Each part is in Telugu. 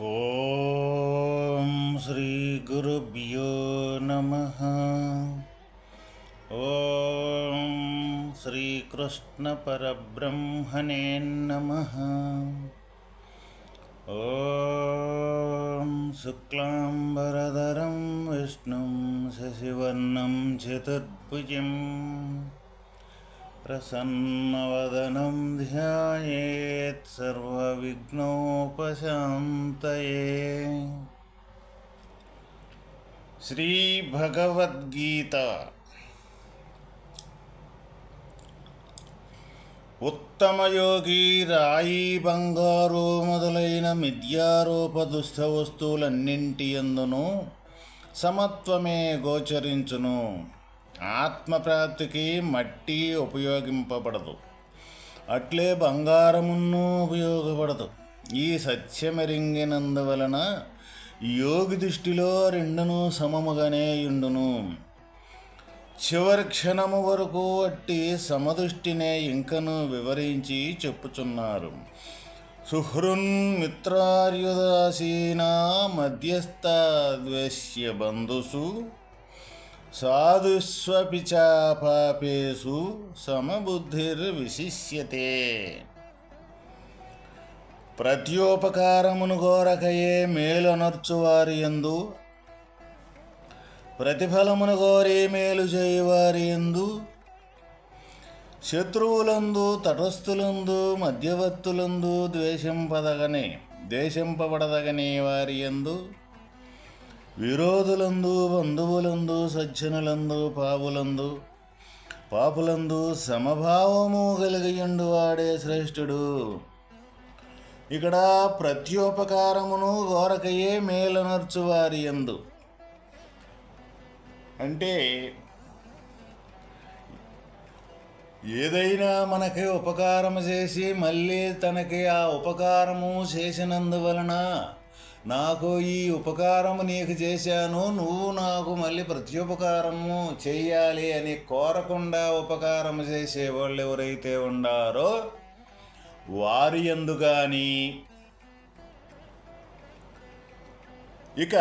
ఓం శ్రీ గురుభ్యో నమః. ఓం శ్రీకృష్ణ పరబ్రహ్మణే నమః. ఓం శుక్లాంబరధరం విష్ణుం శశివర్ణం చతుర్భుజం ప్రసన్నవదనం ధ్యాయేత్ సర్వవిఘ్నోపశాంతయే. శ్రీ భగవద్గీత. ఉత్తమయోగి రాయి బంగారు మొదలైన మిథ్యారూప దుష్ట వస్తువులన్నింటి యందును సమత్వమే గోచరించును. ఆత్మప్రాప్తికి మట్టి ఉపయోగింపబడదు, అట్లే బంగారమును ఉపయోగపడదు. ఈ సత్యమెరింగినందువలన యోగి దృష్టిలో రెండును సమముగానే యుండును. చివరి క్షణము వరకు అట్టి సమదృష్టినే ఇంకను వివరించి చెప్పుచున్నారు. సుహృన్ మిత్రార్యుదాసీనా మధ్యస్థ ద్వేష్య బంధుసు సాధుస్వపి చాపాపేషు సమబుద్ధిర్విశిష్యతే. ప్రత్యోపకారమును కోరకయే మేలనర్చువారి యందు, ప్రతిఫలమును కోరి మేలు చేయువారి యందు, శత్రువులందు తటస్థులందు మధ్యవర్తులందు ద్వేషింపబడదగనే వారి యందు, విరోధులందు బంధువులందు సజ్జనులందు పాపులందు సమభావము కలిగియుండు వాడే శ్రేష్ఠుడు. ఇక్కడ ప్రత్యోపకారమును గోరకయే మేలనర్చు వారి యందు అంటే ఏదైనా మనకి ఉపకారము చేసి మళ్ళీ తనకి ఆ ఉపకారము చేసినందువలన నాకు ఈ ఉపకారము నీకు చేశాను, నువ్వు నాకు మళ్ళీ ప్రత్యుపకారము చెయ్యాలి అని కోరకుండా ఉపకారము చేసేవాళ్ళు ఎవరైతే ఉండారో వారి యందు గాని, ఇక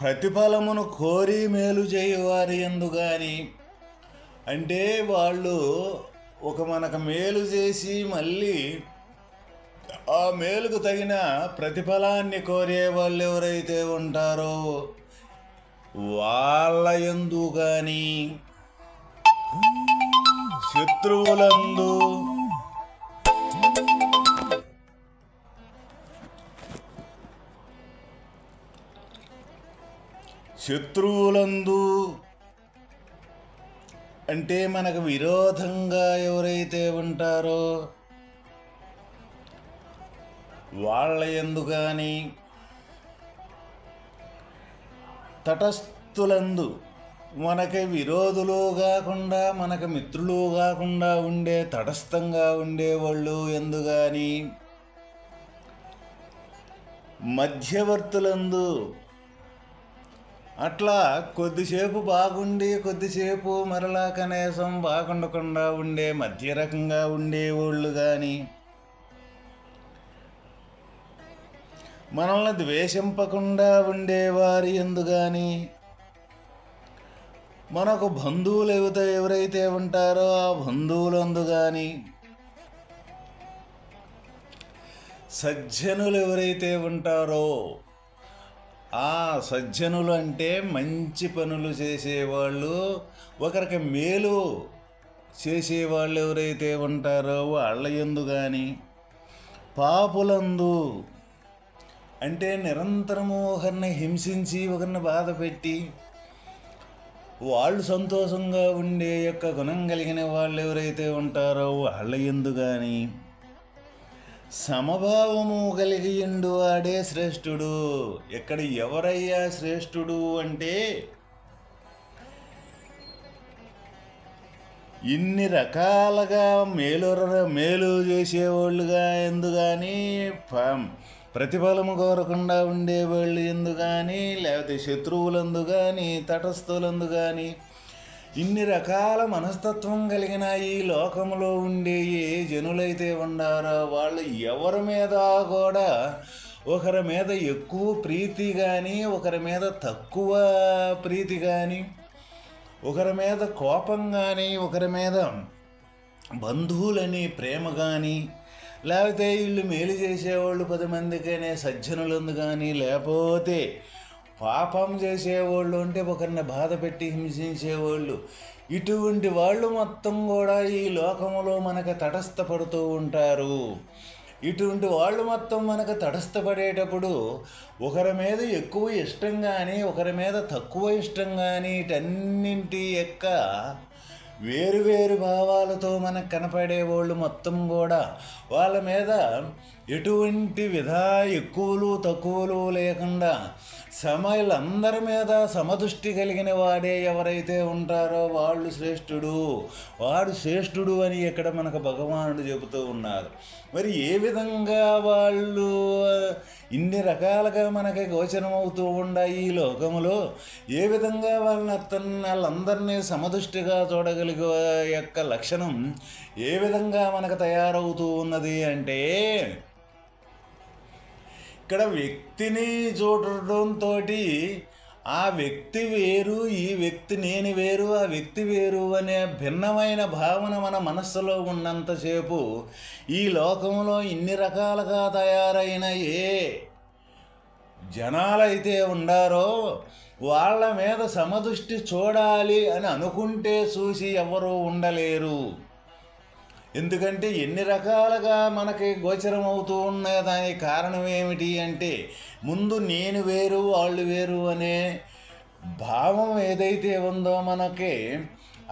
ప్రతిఫలమును కోరి మేలు చేయువారి యందు గాని, అంటే వాళ్ళు మనకు మేలు చేసి మళ్ళీ ఆ మేలుకు తగిన ప్రతిఫలాన్ని కోరే వాళ్ళు ఎవరైతే ఉంటారో వాళ్ళ యందు గాని, శత్రువులందు అంటే మనకు విరోధంగా ఎవరైతే ఉంటారో వాళ్ళ యందు గాని, తటస్థులందు మనకి విరోధులు కాకుండా మనకు మిత్రులు కాకుండా ఉండే తటస్థంగా ఉండేవాళ్ళు యందు గాని, మధ్యవర్తులందు అట్లా కొద్దిసేపు బాగుండి కొద్దిసేపు మరలా కనీసం బాగుండకుండా ఉండే మధ్య రకంగా ఉండేవాళ్ళు కానీ, మనల్ని ద్వేషింపకుండా ఉండేవారి యందు గాని, మనకు బంధువులు ఎవరైతే ఉంటారో ఆ బంధువులందు గాని, సజ్జనులు ఎవరైతే ఉంటారో ఆ సజ్జనులు అంటే మంచి పనులు చేసేవాళ్ళు, ఒకరికి మేలు చేసేవాళ్ళు ఎవరైతే ఉంటారో వాళ్ళ యందు కానీ, పాపులందు అంటే నిరంతరము ఒకరిని హింసించి ఒకరిని బాధ పెట్టి వాళ్ళు సంతోషంగా ఉండే యొక్క గుణం కలిగిన వాళ్ళు ఎవరైతే ఉంటారో వాళ్ళ యందు కానీ, సమభావము కలిగియుండు వాడే శ్రేష్ఠుడు. ఇక్కడ ఎవరయ్యా శ్రేష్ఠుడు అంటే ఇన్ని రకాలుగా మేలు చేసేవాళ్ళుగా ఎందు కానీ, ప్రతిఫలము కోరకుండా ఉండేవాళ్ళు ఎందు కానీ, లేకపోతే శత్రువులందు కానీ, తటస్థులందు కానీ, ఇన్ని రకాల మనస్తత్వం కలిగిన ఈ లోకంలో ఉండే ఏ జనులైతే ఉండారో వాళ్ళు ఎవరి మీద కూడా ఒకరి మీద ఎక్కువ ప్రీతి కానీ, ఒకరి మీద తక్కువ ప్రీతి కానీ, ఒకరి మీద కోపం కానీ, ఒకరి మీద బంధువులని ప్రేమ కానీ, లేకపోతే వీళ్ళు మేలు చేసేవాళ్ళు 10 మందికనే సజ్జనులందు కానీ, లేకపోతే పాపం చేసేవాళ్ళు అంటే ఒకరిని బాధ పెట్టి హింసించేవాళ్ళు, ఇటువంటి వాళ్ళు మొత్తం కూడా ఈ లోకంలో మనకు తటస్థపడుతూ ఉంటారు. ఇటువంటి వాళ్ళు మొత్తం మనకు తటస్థపడేటప్పుడు ఒకరి మీద ఎక్కువ ఇష్టం కానీ, ఒకరి మీద తక్కువ ఇష్టం కానీ, వీటన్నింటి యొక్క వేరు భావాలతో మనకు కనపడేవాళ్ళు మొత్తం కూడా వాళ్ళ మీద ఎటువంటి ఎక్కువలు తక్కువలు లేకుండా సమయులందరి మీద సమదృష్టి కలిగిన వాడే ఎవరైతే ఉంటారో వాడు శ్రేష్ఠుడు అని ఇక్కడ మనకు భగవానుడు చెబుతూ ఉన్నారు. మరి ఏ విధంగా వాళ్ళు ఇన్ని రకాలుగా మనకి గోచరమవుతూ ఉన్నాయి ఈ లోకములో, ఏ విధంగా వాళ్ళందరినీ సమదృష్టిగా చూడగలిగే యొక్క లక్షణం ఏ విధంగా మనకు తయారవుతూ ఉన్నది అంటే, ఇక్కడ వ్యక్తిని చూడటంతో ఆ వ్యక్తి వేరు, ఈ వ్యక్తి నేను వేరు, ఆ వ్యక్తి వేరు అనే భిన్నమైన భావన మన మనస్సులో ఉన్నంతసేపు ఈ లోకంలో ఇన్ని రకాలుగా తయారైన ఏ జనాలైతే ఉండారో వాళ్ళ మీద సమదృష్టి చూడాలి అని అనుకుంటే చూసి ఎవరూ ఉండలేరు. ఎందుకంటే ఎన్ని రకాలుగా మనకి గోచరం అవుతూ ఉన్న దానికి కారణం ఏమిటి అంటే, ముందు నేను వేరు వాళ్ళు వేరు అనే భావం ఏదైతే ఉందో మనకి,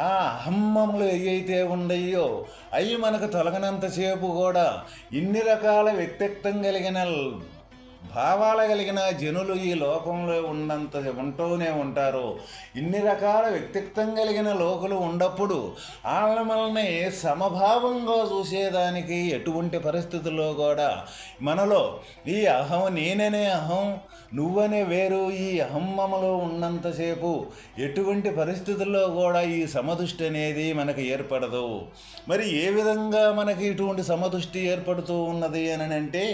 ఆ అహమ్మములు ఏవైతే ఉన్నాయో అవి మనకు తొలగనంతసేపు కూడా ఇన్ని రకాల వ్యక్తిత్వం కలిగిన భావాలు కలిగిన జనులు ఈ లోకంలో ఉంటూనే ఉంటారు. ఇన్ని రకాల వ్యక్తిత్వం కలిగిన లోకులు ఉన్నప్పుడు వాళ్ళని సమభావంగా చూసేదానికి ఎటువంటి పరిస్థితుల్లో కూడా మనలో ఈ అహం, నేననే అహం, నువ్వనే వేరు, ఈ అహమ్మలో ఉన్నంతసేపు ఎటువంటి పరిస్థితుల్లో కూడా ఈ సమదృష్టి అనేది మనకు ఏర్పడదు. మరి ఏ విధంగా మనకి ఇటువంటి సమదృష్టి ఏర్పడుతూ ఉన్నది అని అంటే,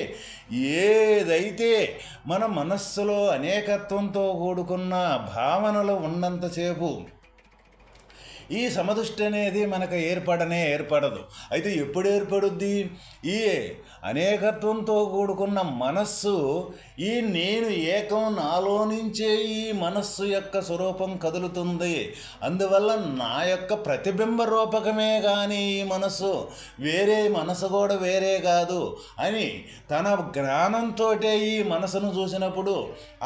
ఏదైతే మన మనస్సులో అనేకత్వంతో కూడుకున్న భావనలు ఉన్నంతసేపు ఈ సమదృష్టి అనేది మనకు ఏర్పడదు. అయితే ఎప్పుడు ఏర్పడుద్ది? ఈ అనేకత్వంతో కూడుకున్న మనస్సు, ఈ నేను ఏకం, నాలో నుంచే ఈ మనస్సు యొక్క స్వరూపం కదులుతుంది. అందువల్ల నా యొక్క ప్రతిబింబ రూపకమే కానీ ఈ మనస్సు మనసు కూడా వేరే కాదు అని తన జ్ఞానంతో ఈ మనసును చూసినప్పుడు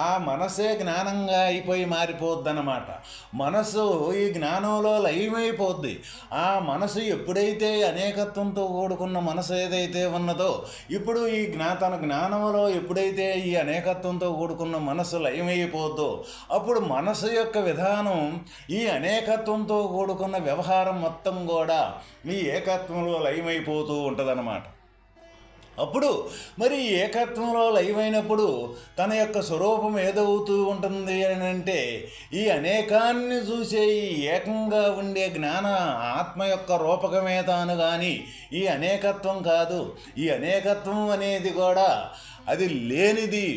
ఆ మనసే జ్ఞానంగా అయిపోయి మారిపోద్దన్నమాట. మనసు ఈ జ్ఞానంలో లయమైపోద్ది. ఆ మనసు ఎప్పుడైతే అనేకత్వంతో కూడుకున్న మనసు ఏదైతే ఉన్నదో, ఇప్పుడు ఈ తన జ్ఞానంలో ఎప్పుడైతే ఈ అనేకత్వంతో కూడుకున్న మనసు లయమైపోద్దో, అప్పుడు మనసు యొక్క విధానం ఈ అనేకత్వంతో కూడుకున్న వ్యవహారం మొత్తం కూడా ఈ ఏకత్వంలో లయమైపోతూ ఉంటుందన్నమాట. అప్పుడు మరి ఏకత్వంలో లయమైనప్పుడు తన యొక్క స్వరూపం ఏదవుతూ ఉంటుంది అని అంటే, ఈ అనేకాన్ని చూసే ఈ ఏకంగా ఉండే జ్ఞాన ఆత్మ యొక్క రూపకమే తాను కానీ ఈ అనేకత్వం కాదు. ఈ అనేకత్వం అనేది కూడా అది లేనిది,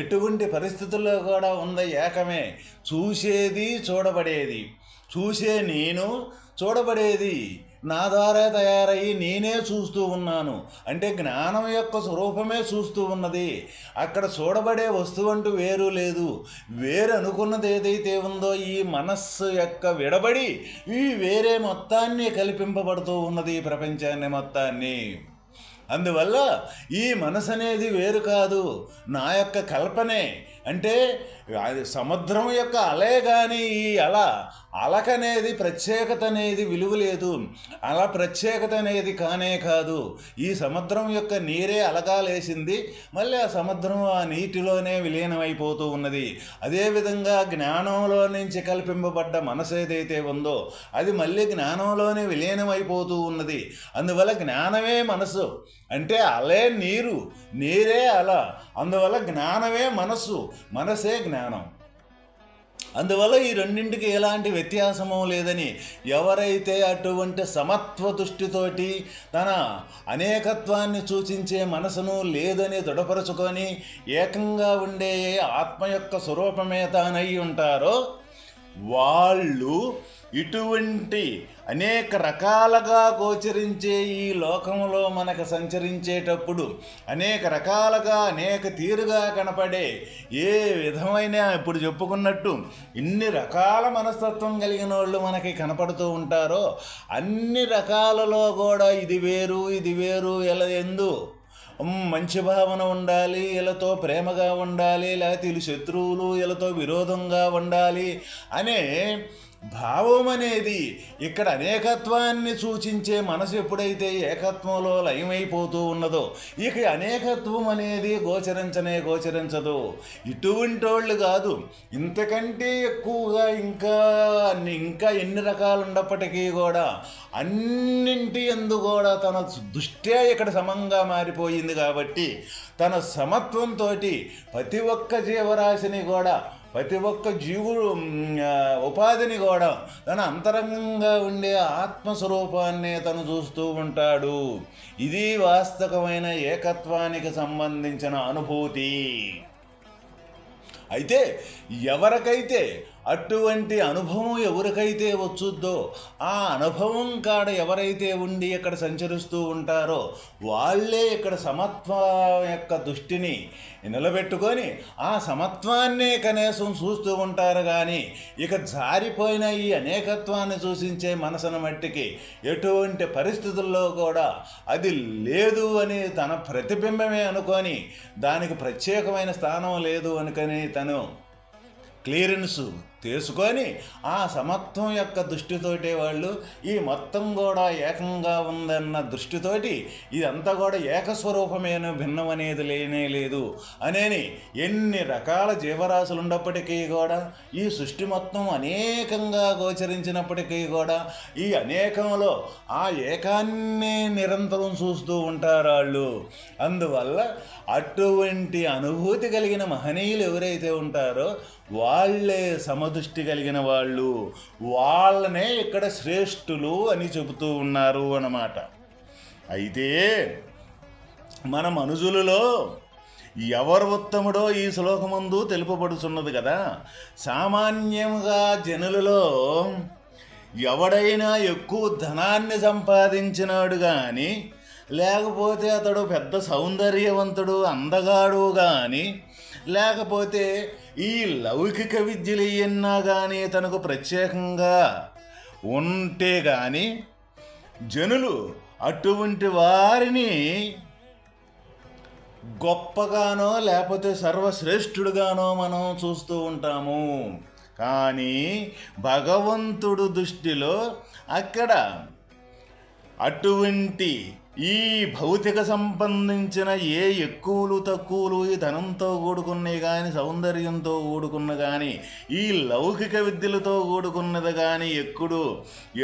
ఎటువంటి పరిస్థితుల్లో కూడా ఉంది ఏకమే. చూసేది చూడబడేది, చూసే నేను చూడబడేది నా ద్వారా తయారయ్యి నేనే చూస్తూ ఉన్నాను అంటే జ్ఞానం యొక్క స్వరూపమే చూస్తూ ఉన్నది. అక్కడ చూడబడే వస్తువు అంటూ వేరు లేదు. వేరు అనుకున్నది ఏదైతే ఉందో ఈ మనస్సు యొక్క విడబడి ఈ వేరే మొత్తాన్ని కల్పింపబడుతూ ఉన్నది, ఈ ప్రపంచాన్ని మొత్తాన్ని. అందువల్ల ఈ మనసు అనేది వేరు కాదు, నా యొక్క కల్పనే. అంటే సముద్రం యొక్క అలే కానీ ఈ అలకనేది ప్రత్యేకత అనేది విలువ లేదు. అలా ప్రత్యేకత అనేది కానే కాదు. ఈ సముద్రం యొక్క నీరే అలగాలేసింది, మళ్ళీ ఆ సముద్రం ఆ నీటిలోనే విలీనమైపోతూ ఉన్నది. అదేవిధంగా జ్ఞానంలో నుంచి కల్పింపబడ్డ మనసు ఏదైతే ఉందో అది మళ్ళీ జ్ఞానంలోనే విలీనమైపోతూ ఉన్నది. అందువల్ల జ్ఞానమే మనసు అంటే అలే నీరు, నీరే అల. అందువల్ల జ్ఞానమే మనసు, మనసే జ్ఞానం. అందువల్ల ఈ రెండింటికి ఎలాంటి వ్యత్యాసము లేదని ఎవరైతే అటువంటి సమత్వ దృష్టితోటి తన అనేకత్వాన్ని సూచించే మనసును లేదని దృఢపరుచుకొని ఏకంగా ఉండే ఆత్మ యొక్క స్వరూపమే తానై ఉంటారో వాళ్ళు ఇటువంటి అనేక రకాలుగా గోచరించే ఈ లోకంలో మనకు సంచరించేటప్పుడు అనేక రకాలుగా అనేక తీరుగా కనపడే ఏ విధమైన ఇప్పుడు చెప్పుకున్నట్టు ఇన్ని రకాల మనస్తత్వం కలిగిన వాళ్ళు మనకి కనపడుతూ ఉంటారో అన్ని రకాలలో కూడా ఇది వేరు ఇది వేరు ఎలా ఎందు మంచి భావన ఉండాలి, వీళ్ళతో ప్రేమగా ఉండాలి, లేకపోతే వీళ్ళు శత్రువులు వీళ్ళతో విరోధంగా ఉండాలి అనే భావం అనేది ఇక్కడ అనేకత్వాన్ని సూచించే మనసు ఎప్పుడైతే ఏకత్వంలో లయమైపోతూ ఉన్నదో ఇక అనేకత్వం అనేది గోచరించదు. ఇటువంటి వాళ్ళు కాదు, ఇంతకంటే ఎక్కువగా ఇంకా ఎన్ని రకాలు ఉన్నప్పటికీ కూడా అన్నింటి యందు కూడా తన దృష్ట్యా ఇక్కడ సమంగా మారిపోయింది కాబట్టి తన సమత్వంతో ప్రతి ఒక్క జీవరాశిని కూడా ప్రతి ఒక్క జీవుడు ఉపాధిని కూడా తన అంతరంగంగా ఉండే ఆత్మస్వరూపాన్నే తను చూస్తూ ఉంటాడు. ఇది వాస్తవమైన ఏకత్వానికి సంబంధించిన అనుభూతి. అయితే ఎవరికైతే అటువంటి అనుభవం ఎవరికైతే వచ్చుద్దో ఆ అనుభవం కాడ ఎవరైతే ఉండి ఇక్కడ సంచరిస్తూ ఉంటారో వాళ్ళే ఇక్కడ సమత్వం యొక్క దృష్టిని నిలబెట్టుకొని ఆ సమత్వాన్నే కనీసం చూస్తూ ఉంటారు. కానీ ఇక జారిపోయిన ఈ అనేకత్వాన్ని సూచించే మనసును మట్టికి ఎటువంటి పరిస్థితుల్లో కూడా అది లేదు అని తన ప్రతిబింబమే అనుకొని దానికి ప్రత్యేకమైన స్థానం లేదు అనుకొని తను క్లియరెన్స్ తీసుకొని ఆ సమత్వం యొక్క దృష్టితోటి వాళ్ళు ఈ మొత్తం కూడా ఏకంగా ఉందన్న దృష్టితోటి ఇదంతా కూడా ఏకస్వరూపమైన భిన్నం అనేది లేనే లేదు అనేని ఎన్ని రకాల జీవరాశులు ఉన్నప్పటికీ కూడా ఈ సృష్టి మొత్తం అనేకంగా గోచరించినప్పటికీ కూడా ఈ అనేకంలో ఆ ఏకాన్నే నిరంతరం చూస్తూ ఉంటారు వాళ్ళు. అందువల్ల అటువంటి అనుభూతి కలిగిన మహనీయులు ఎవరైతే ఉంటారో వాళ్ళే సమదృష్టి కలిగిన వాళ్ళు, వాళ్ళనే ఇక్కడ శ్రేష్ఠులు అని చెబుతూ ఉన్నారు అన్నమాట. అయితే మన మనుషులలో ఎవరు ఉత్తముడో ఈ శ్లోకమందు తెలుపబడుతున్నది కదా. సామాన్యంగా జనులలో ఎవడైనా ఎక్కువ ధనాన్ని సంపాదించినాడు కానీ లేకపోతే అతడు పెద్ద సౌందర్యవంతుడు అందగాడు కానీ లేకపోతే ఈ లౌకిక విద్యలు ఎన్నా కానీ తనకు ప్రత్యేకంగా ఉంటే కానీ జనులు అటువంటి వారిని గొప్పగానో లేకపోతే సర్వశ్రేష్ఠుడుగానో మనం చూస్తూ ఉంటాము. కానీ భగవంతుడు దృష్టిలో అక్కడ అటువంటి ఈ భౌతిక సంబంధించిన ఏ ఎక్కువలు తక్కువలు ఈ ధనంతో కూడుకున్నవి కానీ సౌందర్యంతో కూడుకున్న కానీ ఈ లౌకిక విద్యలతో కూడుకున్నది కానీ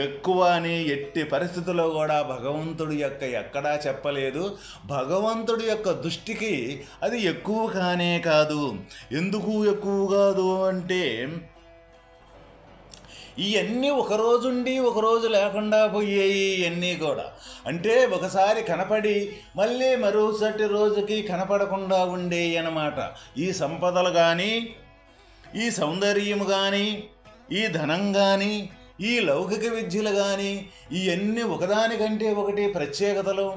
ఎక్కువ అని ఎట్టి పరిస్థితుల్లో కూడా భగవంతుడి యొక్క ఎక్కడా చెప్పలేదు. భగవంతుడి యొక్క దృష్టికి అది ఎక్కువ కానే కాదు. ఎందుకు ఎక్కువ కాదు అంటే ఇవన్నీ ఒకరోజుండి ఒకరోజు లేకుండా పోయేవి. ఇవన్నీ కూడా అంటే ఒకసారి కనపడి మళ్ళీ మరుసటి రోజుకి కనపడకుండా ఉండేవి అన్నమాట. ఈ సంపదలు కానీ ఈ సౌందర్యం కానీ ఈ ధనం కానీ ఈ లౌకిక విద్యలు కానీ ఇవన్నీ ఒకదానికంటే ఒకటి ప్రత్యేకతలు.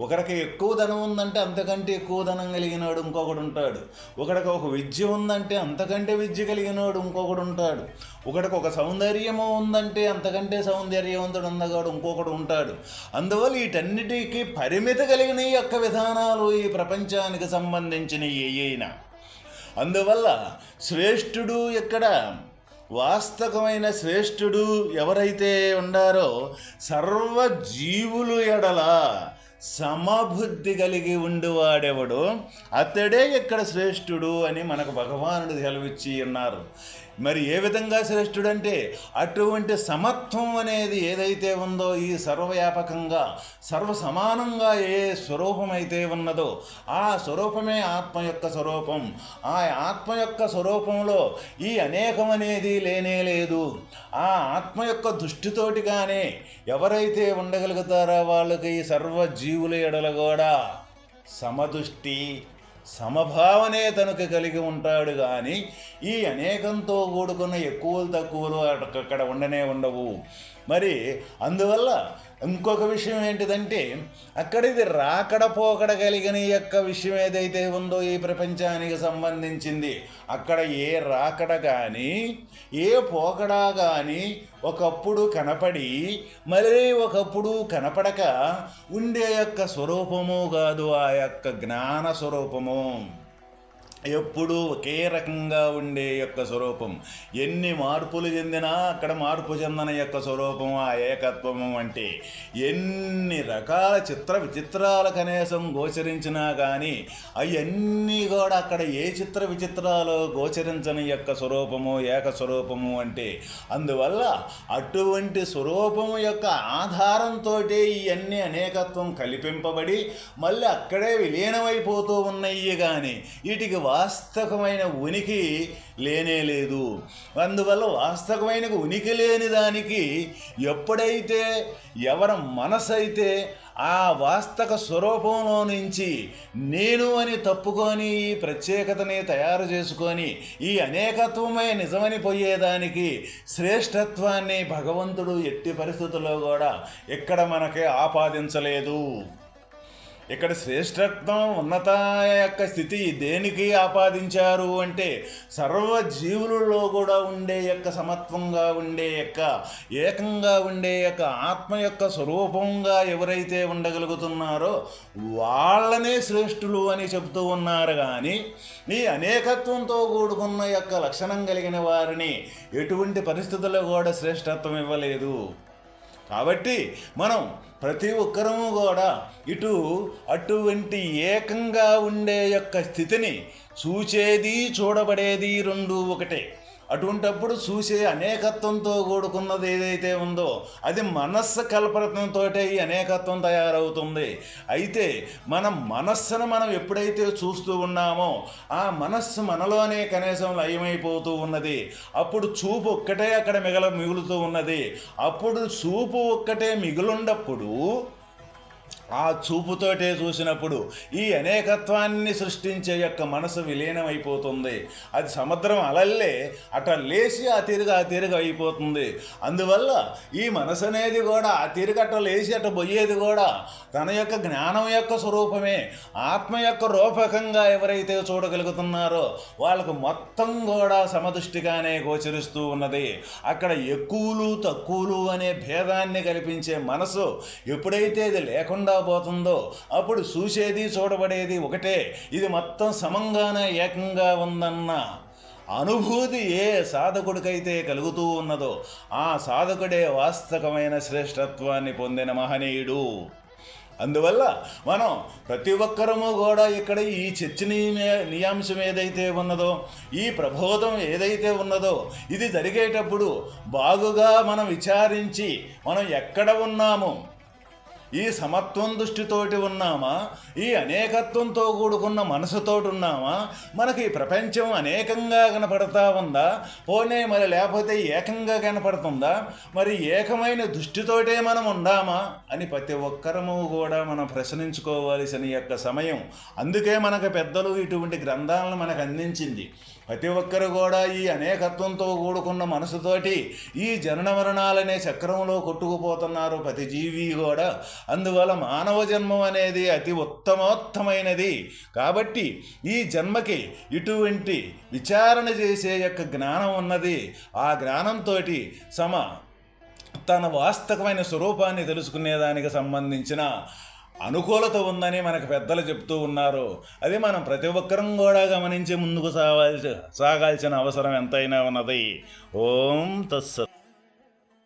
ఒకరికి ఎక్కువ ధనం ఉందంటే అంతకంటే ఎక్కువ ధనం కలిగినాడు ఇంకొకడు ఉంటాడు. ఒకడికి ఒక విద్య ఉందంటే అంతకంటే విద్య కలిగినాడు ఇంకొకడు ఉంటాడు. ఒకడికి ఒక సౌందర్యము ఉందంటే అంతకంటే సౌందర్యవంతుడు ఉన్నగాడు ఇంకొకడు ఉంటాడు. అందువల్ల వీటన్నిటికీ పరిమితి కలిగిన ఈ యొక్క విధానాలు ఈ ప్రపంచానికి సంబంధించిన ఏయైనా. అందువల్ల శ్రేష్ఠుడు ఎక్కడ వాస్తవమైన శ్రేష్ఠుడు ఎవరైతే ఉండారో సర్వజీవులు ఎడల సమబుద్ధి కలిగి ఉండువాడెవడు అతడే ఇక్కడ శ్రేష్ఠుడు అని మనకు భగవానుడు సెలవిచ్చి ఉన్నారు. మరి ఏ విధంగా శ్రేష్ఠుడంటే అటువంటి సమత్వం అనేది ఏదైతే ఉందో ఈ సర్వవ్యాపకంగా సర్వసమానంగా ఏ స్వరూపమైతే ఉన్నదో ఆ స్వరూపమే ఆత్మ యొక్క స్వరూపం. ఆ ఆత్మ యొక్క స్వరూపంలో ఈ అనేకం అనేది లేనే లేదు. ఆ ఆత్మ యొక్క దృష్టితోటిగానే ఎవరైతే ఉండగలుగుతారో వాళ్ళకి ఈ సర్వజీవుల ఎడల కూడా సమదృష్టి సమభావనే తనకు కలిగి ఉంటాడు. కానీ ఈ అనేకంతో కూడుకున్న ఎక్కువలు తక్కువలు అక్కడ ఉండనే ఉండవు. మరి అందువల్ల ఇంకొక విషయం ఏంటిదంటే అక్కడిది రాకడ పోకడ కలిగిన యొక్క విషయం ఏదైతే ఉందో ఈ ప్రపంచానికి సంబంధించింది, అక్కడ ఏ రాకడ కానీ ఏ పోకడా కానీ ఒకప్పుడు కనపడి మళ్ళీ ఒకప్పుడు కనపడక ఉండే యొక్క స్వరూపము కాదు ఆ యొక్క జ్ఞాన స్వరూపము. ఎప్పుడూ ఒకే రకంగా ఉండే యొక్క స్వరూపం. ఎన్ని మార్పులు చెందినా అక్కడ మార్పు చెందిన యొక్క స్వరూపం ఆ ఏకత్వము. అంటే ఎన్ని రకాల చిత్ర విచిత్రాల కనీసం గోచరించినా కానీ అవన్నీ కూడా అక్కడ ఏ చిత్ర విచిత్రాలు గోచరించని యొక్క స్వరూపము ఏకస్వరూపము. అంటే అందువల్ల అటువంటి స్వరూపము యొక్క ఆధారంతో ఇవన్నీ అనేకత్వం కల్పింపబడి మళ్ళీ అక్కడే విలీనమైపోతూ ఉన్నాయి. కానీ వీటికి వాస్తవమైన ఉనికి లేనే లేదు. అందువల్ల వాస్తవమైన ఉనికి లేని దానికి ఎప్పుడైతే ఎవరి మనసు అయితే ఆ వాస్తవ స్వరూపంలో నుంచి నేను అని తప్పుకొని ఈ ప్రత్యేకతని తయారు చేసుకొని ఈ అనేకత్వమే నిజమని పోయేదానికి శ్రేష్టత్వాన్ని భగవంతుడు ఎట్టి పరిస్థితుల్లో కూడా ఇక్కడ మనకి ఆపాదించలేదు. ఇక్కడ శ్రేష్టత్వం ఉన్నత యొక్క స్థితి దేనికి ఆపాదించారు అంటే సర్వజీవులలో కూడా ఉండే యొక్క సమత్వంగా ఉండే యొక్క ఏకంగా ఉండే యొక్క ఆత్మ యొక్క స్వరూపంగా ఎవరైతే ఉండగలుగుతున్నారో వాళ్ళనే శ్రేష్ఠులు అని చెబుతూ ఉన్నారు. కానీ ఈ అనేకత్వంతో కూడుకున్న యొక్క లక్షణం కలిగిన వారిని ఎటువంటి పరిస్థితుల్లో కూడా శ్రేష్టత్వం ఇవ్వలేదు. కాబట్టి మనం ప్రతి ఒక్కరము కూడా అటువంటి ఏకంగా ఉండే యొక్క స్థితిని చూచేది చూడబడేది రెండు ఒకటే. అటువంటప్పుడు చూసే అనేకత్వంతో కూడుకున్నది ఏదైతే ఉందో అది మనస్సు కల్పనతో ఈ అనేకత్వం తయారవుతుంది. అయితే మన మనస్సును మనం ఎప్పుడైతే చూస్తూ ఉన్నామో ఆ మనస్సు మనలోనే కనీసం లయమైపోతూ ఉన్నది. అప్పుడు చూపు ఒక్కటే అక్కడ మిగులుతూ ఉన్నది. అప్పుడు చూపు ఒక్కటే మిగులున్నప్పుడు ఆ చూపుతోటే చూసినప్పుడు ఈ అనేకత్వాన్ని సృష్టించే యొక్క మనసు విలీనమైపోతుంది. అది సముద్రం అలల్లే అట లేచి ఆ తిరుగు అయిపోతుంది. అందువల్ల ఈ మనసు అనేది కూడా ఆ తిరుగు అట లేచి అట పోయేది కూడా తన యొక్క జ్ఞానం యొక్క స్వరూపమే. ఆత్మ యొక్క రూపకంగా ఎవరైతే చూడగలుగుతున్నారో వాళ్ళకు మొత్తం కూడా సమదృష్టిగానే గోచరిస్తూ ఉన్నది. అక్కడ ఎక్కువలు తక్కువలు అనే భేదాన్ని కల్పించే మనసు ఎప్పుడైతే ఇది లేకుండా పోతుందో అప్పుడు చూసేది చూడబడేది ఒకటే. ఇది మొత్తం సమంగానే ఏకంగా ఉందన్న అనుభూతి ఏ సాధకుడికైతే కలుగుతూ ఉన్నదో ఆ సాధకుడే వాస్తవమైన శ్రేష్టత్వాన్ని పొందిన మహనీయుడు. అందువల్ల మనం ప్రతి ఒక్కరము కూడా ఇక్కడ ఈ చర్చనీయాంశం ఏదైతే ఉన్నదో ఈ ప్రబోధం ఏదైతే ఉన్నదో ఇది జరిగేటప్పుడు బాగుగా మనం విచారించి మనం ఎక్కడ ఉన్నాము, ఈ సమత్వం దృష్టితోటి ఉన్నామా, ఈ అనేకత్వంతో కూడుకున్న మనసుతోటి ఉన్నామా, మనకి ప్రపంచం అనేకంగా కనపడతా ఉందా, పోనీ మరి లేకపోతే ఏకంగా కనపడుతుందా, మరి ఏకమైన దృష్టితోటే మనం ఉండామా అని ప్రతి ఒక్కరము కూడా మనం ప్రశ్నించుకోవాల్సిన యొక్క సమయం. అందుకే మనకు పెద్దలు ఇటువంటి గ్రంథాలను మనకు అందించింది. ప్రతి ఒక్కరు కూడా ఈ అనేకత్వంతో కూడుకున్న మనసుతోటి ఈ జనన మరణాలనే చక్రంలో కొట్టుకుపోతున్నారు ప్రతి జీవి కూడా. అందువల్ల మానవ జన్మం అనేది అతి ఉత్తమోత్తమైనది. కాబట్టి ఈ జన్మకి ఇటువంటి విచారణ చేసే యొక్క జ్ఞానం ఉన్నది. ఆ జ్ఞానంతో తన వాస్తవమైన స్వరూపాన్ని తెలుసుకునేదానికి సంబంధించిన అనుకూలత ఉందని మనకు పెద్దలు చెప్తూ ఉన్నారు. అది మనం ప్రతి ఒక్కరం కూడా గమనించి ముందుకు సాగాల్సిన అవసరం ఎంతైనా ఉన్నది. ఓం తత్సత్.